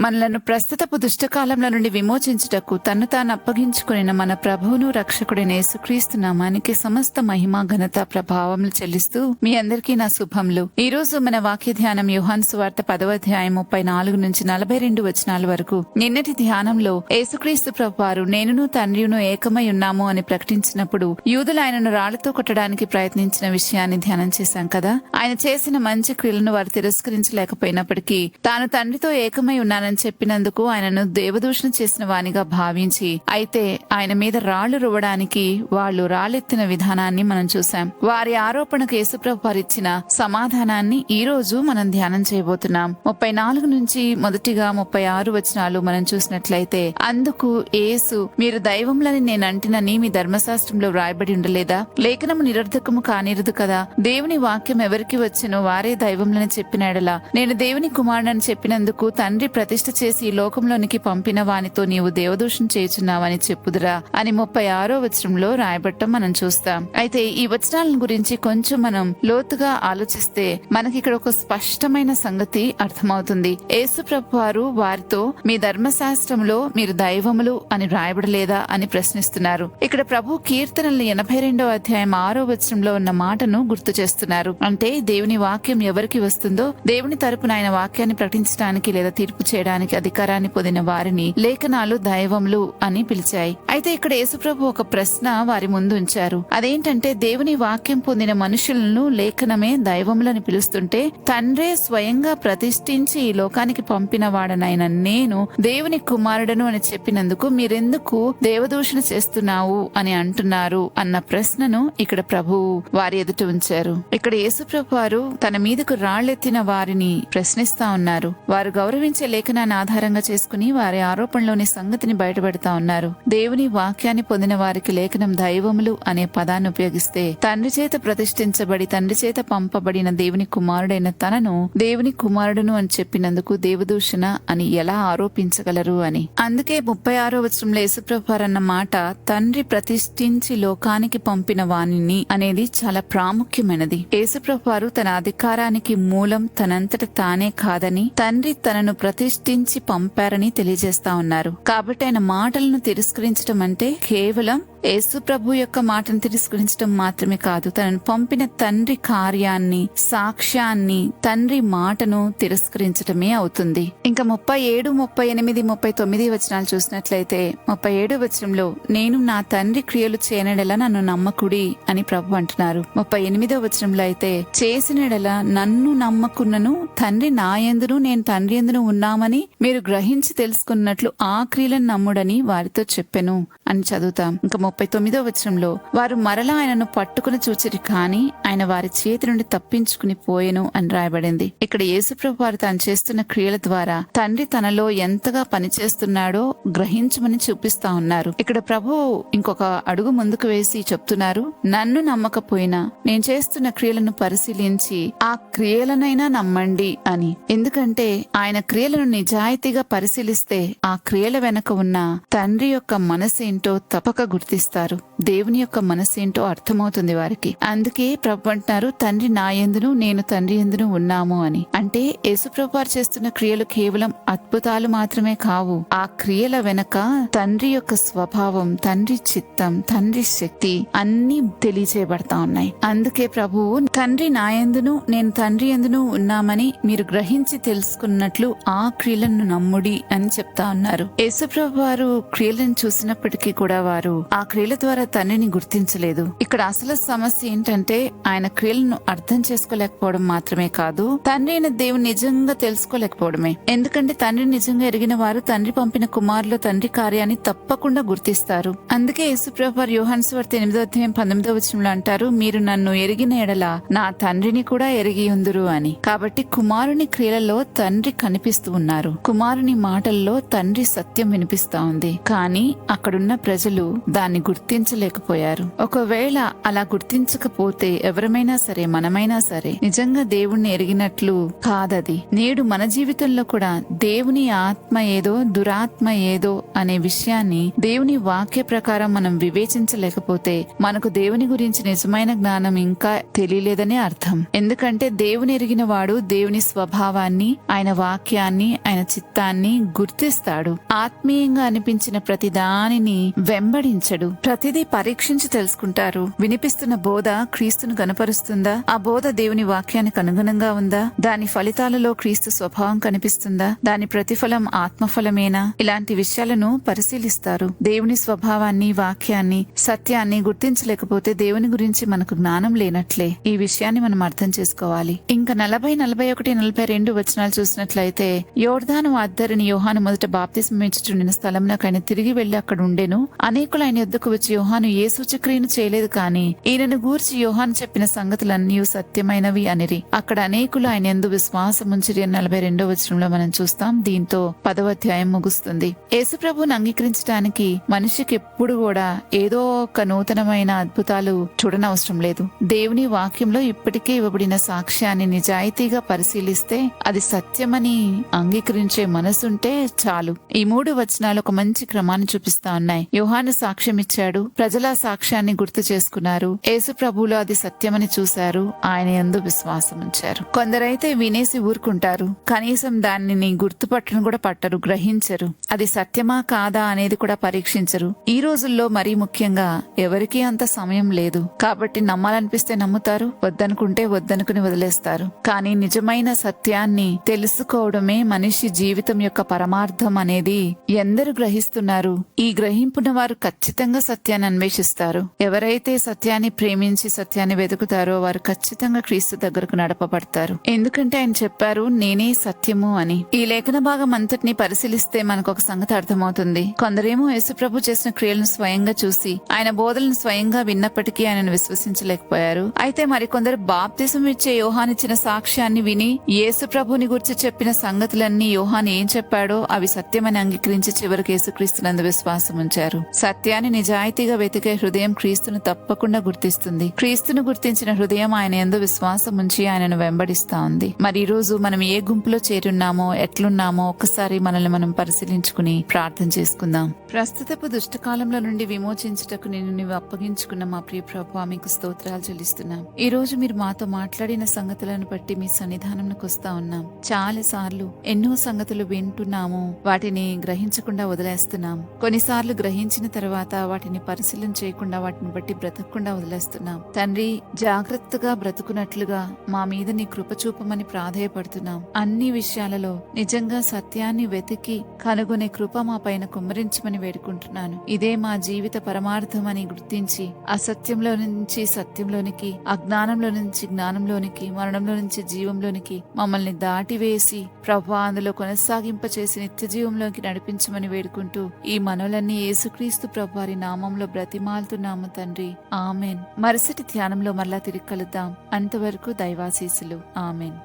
మనలను ప్రస్తుతపు దుష్టకాలంలో నుండి విమోచించుటకు తన్ను తాను అప్పగించుకుని మన ప్రభువును రక్షకుడైన యేసుక్రీస్తు నామానికి సమస్త మహిమ ఘనత ప్రభావములు చెల్లిస్తూ మీ అందరికీ నా శుభములు. ఈ రోజు మన వాక్య ధ్యానం యోహాను సువార్త 10వ అధ్యాయం 34 నుంచి 42 వచనాల వరకు. నిన్నటి ధ్యానంలో యేసుక్రీస్తు ప్రభువారు నేనును తండ్రియును ఏకమై ఉన్నాము అని ప్రకటించినప్పుడు యూదులు ఆయనను రాళ్లతో కొట్టడానికి ప్రయత్నించిన విషయాన్ని ధ్యానం చేశాం కదా. ఆయన చేసిన మంచి క్రియలను వారు తిరస్కరించలేకపోయినప్పటికీ తాను తండ్రితో ఏకమై ఉన్నానని చెప్పినందుకు ఆయనను దేవదూషణ చేసిన వానిగా భావించి అయితే ఆయన మీద రాళ్లు రువ్వడానికి వాళ్లు రాళ్లెత్తిన విధానాన్ని మనం చూశాం. వారి ఆరోపణకు యేసుప్రభు వారిచ్చిన సమాధానాన్ని ఈ రోజు మనం ధ్యానం చేయబోతున్నాం. 34 నుంచి మొదటిగా 36 వచనాలు మనం చూసినట్లయితే, అందుకు యేసు, మీరు దైవములని నేనంటినని మీ ధర్మశాస్త్రంలో వ్రాయబడి ఉండలేదా? లేఖనము నిరర్ధకము కానిరదు కదా. దేవుని వాక్యం ఎవరికి వచ్చెనో వారే దైవములని చెప్పిన ఎడల నేను దేవుని కుమారుడని చెప్పినందుకు తండ్రి ప్రతిష్ఠ చేసి ఈ లోకంలోనికి పంపిన వానితో నీవు దేవదూషణ చేయుచున్నావని చెప్పుదురా అని 36వ వచనంలో రాయబట్టం మనం చూస్తాం. అయితే ఈ వచనాల గురించి కొంచెం మనం లోతుగా ఆలోచిస్తే మనకి ఇక్కడ ఒక స్పష్టమైన సంగతి అర్థమవుతుంది. యేసు ప్రభువారు వారితో మీ ధర్మశాస్త్రంలో మీరు దైవములు అని రాయబడలేదా అని ప్రశ్నిస్తున్నారు. ఇక్కడ ప్రభు కీర్తనలు 82వ అధ్యాయం 6వ వచనంలో ఉన్న మాటను గుర్తు చేస్తున్నారు. అంటే దేవుని వాక్యం ఎవరికి వస్తుందో దేవుని తరపున ఆయన వాక్యాన్ని ప్రకటించడానికి లేదా తీర్పు చేయడానికి అధికారాన్ని పొందిన వారిని లేఖనాలు దైవములు అని పిలిచాయి. అయితే ఇక్కడ యేసుప్రభు ఒక ప్రశ్న వారి ముందు ఉంచారు. అదేంటంటే, దేవుని వాక్యం పొందిన మనుషులను లేఖనమే దైవములని పిలుస్తుంటే తండ్రే స్వయంగా ప్రతిష్ఠించి ఈ లోకానికి పంపిన వాడనైన నేను దేవుని కుమారుడను అని చెప్పినందుకు మీరెందుకు దేవదూషణ చేస్తున్నావు అని అంటున్నారు అన్న ప్రశ్నను ఇక్కడ ప్రభువు వారి ఎదుట ఉంచారు. ఇక్కడ యేసుప్రభు వారు తన మీదకు రాళ్లెత్తిన వారిని ప్రశ్నిస్తా ఉన్నారు. వారు గౌరవించే లేఖనాన్ని ఆధారంగా చేసుకుని వారి ఆరోపణలోని సంగతిని బయటపెడతా ఉన్నారు. దేవుని వాక్యాన్ని పొందిన వారికి లేఖనం దైవములు అనే పదాన్ని ఉపయోగిస్తే తండ్రి చేత ప్రతిష్ఠించబడి తండ్రి చేత పంపబడిన దేవుని కుమారుడైన తనను దేవుని కుమారుడును అని చెప్పినందుకు దేవదూషణ అని ఎలా ఆరోపించగలరు అని. అందుకే 36వ వచనంలో యేసుప్రభు అన్న మాట తండ్రి ప్రతిష్ఠించి లోకానికి పంపిన వానిని అనేది చాలా ప్రాముఖ్యమైనది. యేసుప్రభు వారు తన అధికారానికి మూలం తనంతట తానే కాదని తండ్రి తనను ప్రతిష్ఠించి పంపారని తెలియజేస్తా ఉన్నారు. కాబట్టి ఆయన మాటలను తిరస్కరించడం అంటే కేవలం యేసు ప్రభు యొక్క మాటను తిరస్కరించడం మాత్రమే కాదు, తనను పంపిన తండ్రి కార్యాన్ని, సాక్ష్యాన్ని, తండ్రి మాటను తిరస్కరించడమే అవుతుంది. ఇంకా 37, 38, 39 వచనాలు చూసినట్లయితే 37వ వచనంలో నేను నా తండ్రి క్రియలు చేయనడలా నన్ను నమ్మకుడి అని ప్రభు అంటున్నారు. 38వ వచనంలో అయితే చేసినడలా నన్ను నమ్మకున్నను తండ్రి నా యందును నేను తండ్రి యందును ఉన్నామని మీరు గ్రహించి తెలుసుకున్నట్లు ఆ క్రియలను నమ్ముడని వారితో చెప్పెను అని చదువుతాం. ఇంకా 39వ వచనంలో వారు మరలా ఆయనను పట్టుకుని చూచిరి కాని ఆయన వారి చేతి నుండి తప్పించుకుని పోయెను అని రాయబడింది. ఇక్కడ యేసుప్రభు వారు తాను చేస్తున్న క్రియల ద్వారా తండ్రి తనలో ఎంతగా పనిచేస్తున్నాడో గ్రహించమని చూపిస్తా ఉన్నారు. ఇక్కడ ప్రభు ఇంకొక అడుగు ముందుకు వేసి చెప్తున్నారు, నన్ను నమ్మకపోయినా నేను చేస్తున్న క్రియలను పరిశీలించి ఆ క్రియలనైనా నమ్మండి అని. ఎందుకంటే ఆయన క్రియలను నిజాయితీగా పరిశీలిస్తే ఆ క్రియల వెనక ఉన్న తండ్రి యొక్క మనసేంటో తప్పక గుర్తిస్తారు. దేవుని యొక్క మనసేంటో అర్థమవుతుంది వారికి. అందుకే ప్రభు అంటున్నారు, తండ్రి నా యందును నేను తండ్రి యందును ఉన్నాము అని. అంటే యేసుప్రభు వారు చేస్తున్న క్రియలు కేవలం అద్భుతాలు మాత్రమే కావు. ఆ క్రియల వెనక తండ్రి యొక్క స్వభావం, తండ్రి చిత్తం, తండ్రి శక్తి అన్ని తెలియచేయబడతా ఉన్నాయి. అందుకే ప్రభువు తండ్రి నా యందును నేను తండ్రి యందును ఉన్నామని మీరు గ్రహించి తెలుసుకున్నట్లు ఆ క్రియలను నమ్ముడి అని చెప్తా ఉన్నారు. యేసుప్రభు వారు క్రియలను చూసినప్పటికీ కూడా వారు ఆ క్రియల ద్వారా తండ్రిని గుర్తించలేదు. ఇక్కడ అసలు సమస్య ఏంటంటే ఆయన క్రియలను అర్థం చేసుకోలేకపోవడం మాత్రమే కాదు, తండ్రి అయిన దేవుని నిజంగా తెలుసుకోలేకపోవడమే. ఎందుకంటే తండ్రి నిజంగా ఎరిగిన వారు తండ్రి పంపిన కుమారులో తండ్రి కార్యాన్ని తప్పకుండా గుర్తిస్తారు. అందుకే యేసుప్రభు వారు యోహాను సువార్త 8వ అధ్యాయం 19వ వచనంలో అంటారు, మీరు నన్ను ఎరిగిన ఎడల నా తండ్రిని కూడా ఎరిగి ఉందురు అని. కాబట్టి కుమారుని క్రియలలో తండ్రి కనిపిస్తూ ఉన్నారు. కుమారుని మాటల్లో తండ్రి సత్యం వినిపిస్తా ఉంది. కానీ అక్కడున్న ప్రజలు దాన్ని దాన్ని గుర్తించలేకపోయారు. ఒకవేళ అలా గుర్తించకపోతే ఎవరమైనా సరే, మనమైనా సరే నిజంగా దేవుణ్ణి ఎరిగినట్లు కాదది. నేడు మన జీవితంలో కూడా దేవుని ఆత్మ ఏదో దురాత్మ ఏదో అనే విషయాన్ని దేవుని వాక్య ప్రకారం మనం వివేచించలేకపోతే మనకు దేవుని గురించి నిజమైన జ్ఞానం ఇంకా తెలియలేదనే అర్థం. ఎందుకంటే దేవుని ఎరిగిన వాడు దేవుని స్వభావాన్ని, ఆయన వాక్యాన్ని, ఆయన చిత్తాన్ని గుర్తిస్తాడు. ఆత్మీయంగా అనిపించిన ప్రతి దానిని వెంబడించడు. ప్రతిదీ పరీక్షించి తెలుసుకుంటారు. వినిపిస్తున్న బోధ క్రీస్తును గనపరుస్తుందా? ఆ బోధ దేవుని వాక్యానికి అనుగుణంగా ఉందా? దాని ఫలితాలలో క్రీస్తు స్వభావం కనిపిస్తుందా? దాని ప్రతిఫలం ఆత్మఫలమేనా? ఇలాంటి విషయాలను పరిశీలిస్తారు. దేవుని స్వభావాన్ని, వాక్యాన్ని, సత్యాన్ని గుర్తించలేకపోతే దేవుని గురించి మనకు జ్ఞానం లేనట్లే. ఈ విషయాన్ని మనం అర్థం చేసుకోవాలి. ఇంకా 40, 41, 42 వచనాలు చూసినట్లయితే, యోర్దాను అద్దరిని యోహాను మొదట బాప్తిస్మం ఇచ్చుచుండిన స్థలంలోకి ఆయన తిరిగి వెళ్లి అక్కడ ఉండెను. అనేకులు ఆయన యొద్దకు వచ్చి, యోహాను ఏ సూచక్రియను చేయలేదు కాని ఈయనను గూర్చి యోహాను చెప్పిన సంగతులన్నీ సత్యమైనవి అనిరి. అక్కడ అనేకులు ఆయన యందు విశ్వాసముంచిరి అని 42వ వచనంలో మనం చూస్తాం. దీంతో 10వ అధ్యాయం ముగుస్తుంది. యేసుప్రభువును అంగీకరించడానికి మనిషికి ఎప్పుడు కూడా ఏదో ఒక నూతనమైన అద్భుతాలు చూడనవసరం లేదు. దేవుని వాక్యంలో ఇప్పటికే ఇవ్వబడిన సాక్ష్యాన్ని నిజాయితీగా పరిశీలిస్తే అది సత్యమని అంగీకరించే మనసుంటే చాలు. ఈ 3 వచనాలు ఒక మంచి క్రమాన్ని చూపిస్తా ఉన్నాయి. యోహాను సాక్ష్యం ఇచ్చాడు, ప్రజల సాక్ష్యాన్ని గుర్తు చేసుకున్నారు, యేసు ప్రభువులో అది సత్యమని చూశారు, ఆయన యందు విశ్వాసం ఉంచారు. కొందరైతే వినేసి ఊరుకుంటారు, కనీసం దానిని గుర్తుపట్టను కూడా పట్టరు, గ్రహించరు. అది సత్యమా కాదా అనేది కూడా పరీక్షించరు. ఈ రోజుల్లో మరీ ముఖ్యంగా ఎవరికీ అంత సమయం లేదు. కాబట్టి నమ్మాలనిపిస్తే నమ్ముతారు, వద్దనుకుంటే వద్దనుకుని వదిలేస్తారు. కానీ నిజమైన సత్యాన్ని తెలుసుకోవడమే మనిషి జీవితం యొక్క పరమార్థం అనేది ఎందరు గ్రహిస్తున్నారు? ఈ గ్రహింపున వారు ఖచ్చితంగా సత్యాన్ని అన్వేషిస్తారు. ఎవరైతే సత్యాన్ని ప్రేమించి సత్యాన్ని వెతుకుతారో వారు ఖచ్చితంగా క్రీస్తు దగ్గరకు నడపబడతారు. ఎందుకంటే ఆయన చెప్పారు, నేనే సత్యము అని. ఈ లేఖన భాగం అంతటిని పరిశీలిస్తే మనకు ఒక సంగతి అర్థమవుతుంది. కొందరేమో యేసుప్రభు చేసిన క్రియలను స్వయంగా చూసి ఆయన బోధలను స్వయంగా విన్నప్పటికీ ఆయనను విశ్వసించలేకపోయారు. అయితే మరికొందరు బాప్తిసం ఇచ్చే యోహానిచ్చిన సాక్ష్యాన్ని విని యేసుప్రభుని గురించి చెప్పిన సంగతులన్నీ యోహాను ఏం చెప్పాడో అవి సత్యమని అంగీకరించి చివరికి యేసుక్రీస్తునందు విశ్వాసం ఉంచారు. సత్యాన్ని నిజాయితీగా వెతికే హృదయం క్రీస్తును తప్పకుండా గుర్తిస్తుంది. క్రీస్తును గుర్తించిన హృదయం ఆయన యందు విశ్వాసం ఉంచి ఆయనను వెంబడిస్తా ఉంది. మరి ఈ రోజు మనం ఏ గుంపులో చేరున్నామో, ఎట్లున్నామో ఒక్కసారి మనల్ని మనం పరిశీలించుకుని ప్రార్థన చేసుకుందాం. ప్రస్తుతపు దుష్టకాలంలో నుండి విమోచించుటకు నేను నీవు అప్పగించుకున్న మా ప్రియ ప్రభువా, మీకు స్తోత్రాలు చెల్లిస్తున్నాం. ఈ రోజు మీరు మాతో మాట్లాడిన సంగతులను బట్టి మీ సన్నిధానంకు వస్తా ఉన్నాం. చాలా సార్లు ఎన్నో సంగతులు వింటున్నాము, వాటిని గ్రహించకుండా వదిలేస్తున్నాం. కొన్నిసార్లు గ్రహించిన తర్వాత వాటిని పరిశీలన చేయకుండా, వాటిని బట్టి బ్రతకకుండా వదిలేస్తున్నాం. తండ్రి, జాగ్రత్తగా బ్రతుకున్నట్లుగా మా మీద నీ కృప చూపమని ప్రాధేయపడుతున్నాం. అన్ని విషయాలలో నిజంగా సత్యాన్ని వెతికి కనుగొనే కృప మా పైన కుమ్మరించమని వేడుకుంటున్నాను. ఇదే మా జీవిత పరమార్థమని గుర్తించి అసత్యంలో నుంచి సత్యంలోనికి, అజ్ఞానంలో నుంచి జ్ఞానంలోనికి, మరణంలో నుంచి జీవంలోనికి మమ్మల్ని దాటివేసి ప్రభువా అందులో కొనసాగింప చేసి నిత్య జీవంలోకి నడిపించమని వేడుకుంటూ ఈ మనవులన్నీ యేసుక్రీస్తు ప్రభువారి నామంలో బ్రతిమాలుతున్నాము తండ్రి. ఆమెన్. మరుసటి ధ్యానంలో మరలా తిరిగి కలుద్దాం. అంతవరకు దైవాశీస్సులు. ఆమెన్.